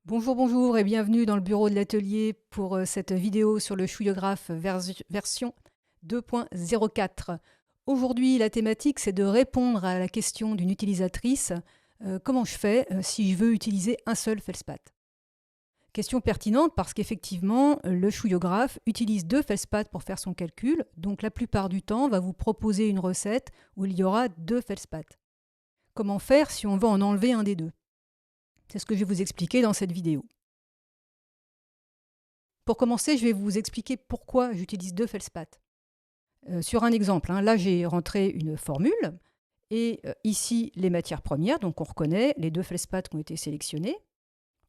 Bonjour, bonjour et bienvenue dans le bureau de l'atelier pour cette vidéo sur le chouillographe version 2.04. Aujourd'hui, la thématique, c'est de répondre à la question d'une utilisatrice. Comment je fais si je veux utiliser un seul feldspath? Question pertinente parce qu'effectivement, le chouillographe utilise deux feldspaths pour faire son calcul. Donc la plupart du temps, va vous proposer une recette où il y aura deux feldspaths. Comment faire si on veut en enlever un des deux? C'est ce que je vais vous expliquer dans cette vidéo. Pour commencer, je vais vous expliquer pourquoi j'utilise deux feldspaths. Sur un exemple, là j'ai rentré une formule et ici les matières premières, donc on reconnaît les deux feldspaths qui ont été sélectionnés.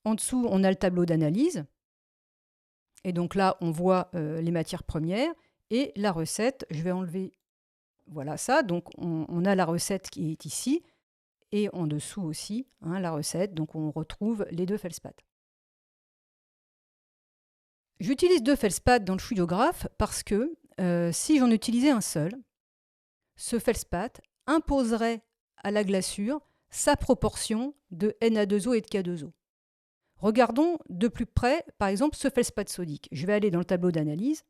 En dessous, on a le tableau d'analyse et donc là on voit les matières premières et la recette. Je vais enlever, voilà ça, donc on a la recette qui est ici et en dessous aussi la recette, donc on retrouve les deux feldspaths. J'utilise deux feldspaths dans le chouillographe parce que si j'en utilisais un seul, ce feldspath imposerait à la glaçure sa proportion de Na2O et de K2O. Regardons de plus près, par exemple, ce feldspath sodique. Je vais aller dans le tableau d'analyse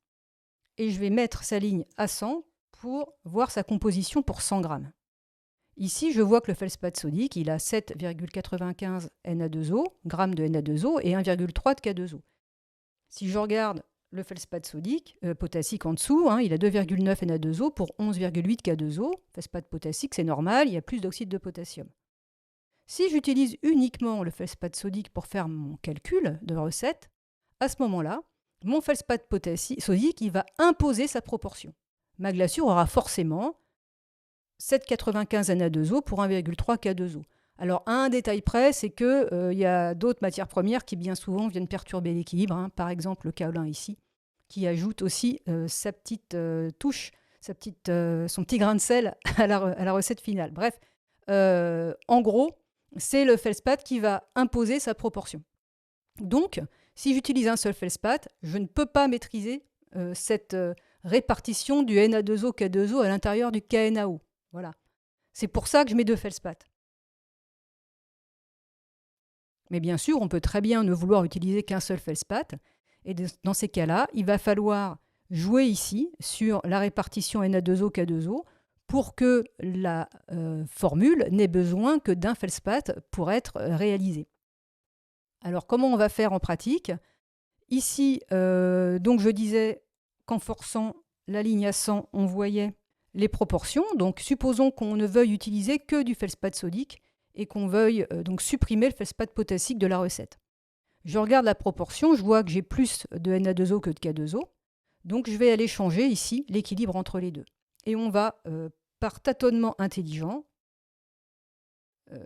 et je vais mettre sa ligne à 100 pour voir sa composition pour 100 grammes. Ici, je vois que le feldspath sodique, il a 7,95 Na2O, grammes de Na2O et 1,3 de K2O. Si je regarde le feldspath sodique, potassique en dessous, il a 2,9 Na2O pour 11,8 K2O. Feldspath potassique, c'est normal, il y a plus d'oxyde de potassium. Si j'utilise uniquement le feldspath sodique pour faire mon calcul de recette, à ce moment-là, mon feldspath sodique, il va imposer sa proportion. Ma glaçure aura forcément 7,95 Na2O pour 1,3 K2O. Alors, à un détail près, c'est qu'il y a d'autres matières premières qui, bien souvent, viennent perturber l'équilibre. Par exemple, le kaolin ici, qui ajoute aussi sa petite touche, son petit grain de sel à la recette finale. Bref, en gros, c'est le feldspath qui va imposer sa proportion. Donc, si j'utilise un seul feldspath, je ne peux pas maîtriser cette répartition du Na2O, K2O à l'intérieur du KNaO. Voilà. C'est pour ça que je mets deux feldspaths. Mais bien sûr, on peut très bien ne vouloir utiliser qu'un seul feldspath. Et dans ces cas-là, il va falloir jouer ici sur la répartition Na2O, K2O pour que la formule n'ait besoin que d'un feldspath pour être réalisée. Alors, comment on va faire en pratique? Ici, donc je disais qu'en forçant la ligne à 100, on voyait les proportions. Donc, supposons qu'on ne veuille utiliser que du feldspath sodique et qu'on veuille donc supprimer le feldspath potassique de la recette. Je regarde la proportion, je vois que j'ai plus de Na2O que de K2O. Donc, je vais aller changer ici l'équilibre entre les deux. Et on va, par tâtonnement intelligent,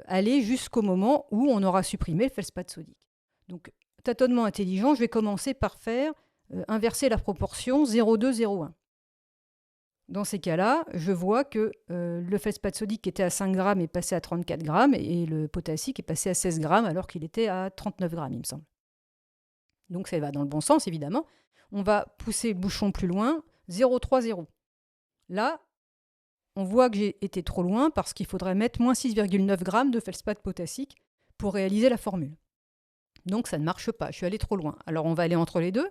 aller jusqu'au moment où on aura supprimé le feldspath sodique. Donc, tâtonnement intelligent, je vais commencer par faire inverser la proportion 0,2, 0,1. Dans ces cas-là, je vois que le feldspath sodique qui était à 5 grammes est passé à 34 grammes et le potassique est passé à 16 grammes alors qu'il était à 39 grammes, il me semble. Donc ça va dans le bon sens, évidemment. On va pousser le bouchon plus loin, 0,3, 0. Là, on voit que j'ai été trop loin parce qu'il faudrait mettre moins 6,9 grammes de feldspath potassique pour réaliser la formule. Donc ça ne marche pas, je suis allé trop loin. Alors on va aller entre les deux.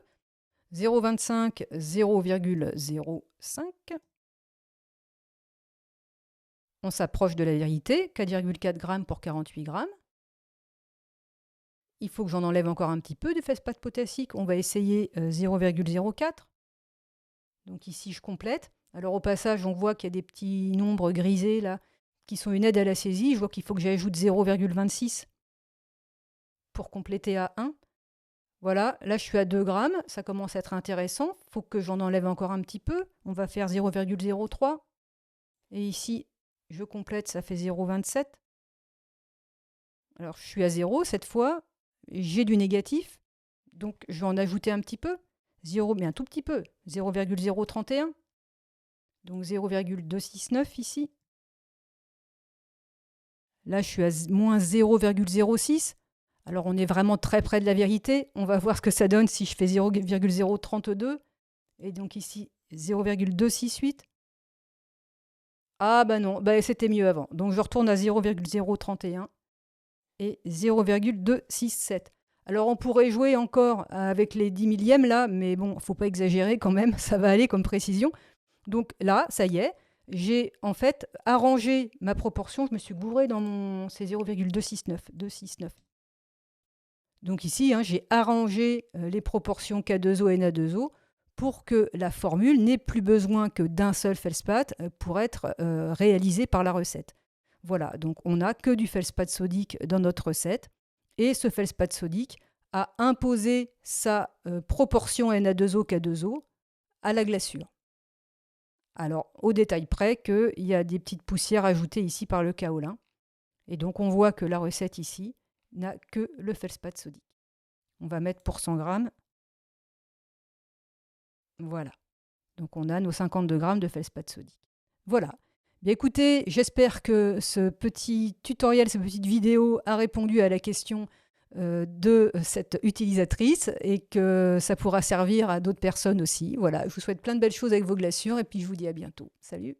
0,25, 0,05. On s'approche de la vérité, 4,4 grammes pour 48 grammes. Il faut que j'en enlève encore un petit peu de feldspath potassique. On va essayer 0,04. Donc ici, je complète. Alors au passage, on voit qu'il y a des petits nombres grisés là, qui sont une aide à la saisie. Je vois qu'il faut que j'ajoute 0,26 pour compléter à 1. Voilà, là je suis à 2 grammes, ça commence à être intéressant. Il faut que j'en enlève encore un petit peu. On va faire 0,03. Et ici, je complète, ça fait 0,27. Alors je suis à 0 cette fois. J'ai du négatif. Donc je vais en ajouter un petit peu. 0, mais un tout petit peu. 0,031. Donc 0,269 ici. Là, je suis à moins 0,06. Alors, on est vraiment très près de la vérité. On va voir ce que ça donne si je fais 0,032. Et donc ici, 0,268. Ah bah non, bah c'était mieux avant. Donc, je retourne à 0,031 et 0,267. Alors on pourrait jouer encore avec les 10 millièmes là, mais bon, faut pas exagérer quand même, ça va aller comme précision. Donc là, ça y est, j'ai en fait arrangé ma proportion, je me suis gourée dans mon... c'est 0,269. Donc ici, hein, j'ai arrangé les proportions K2O et Na2O pour que la formule n'ait plus besoin que d'un seul feldspath pour être réalisée par la recette. Voilà, donc on n'a que du feldspath sodique dans notre recette. Et ce feldspath sodique a imposé sa proportion Na2O, K2O à la glaçure. Alors, au détail près qu'il y a des petites poussières ajoutées ici par le kaolin. Et donc, on voit que la recette ici n'a que le feldspath sodique. On va mettre pour 100 grammes. Voilà. Donc, on a nos 52 grammes de feldspath sodique. Voilà. Bien, écoutez, j'espère que ce petit tutoriel, cette petite vidéo a répondu à la question de cette utilisatrice et que ça pourra servir à d'autres personnes aussi. Voilà, je vous souhaite plein de belles choses avec vos glaçures et puis je vous dis à bientôt. Salut!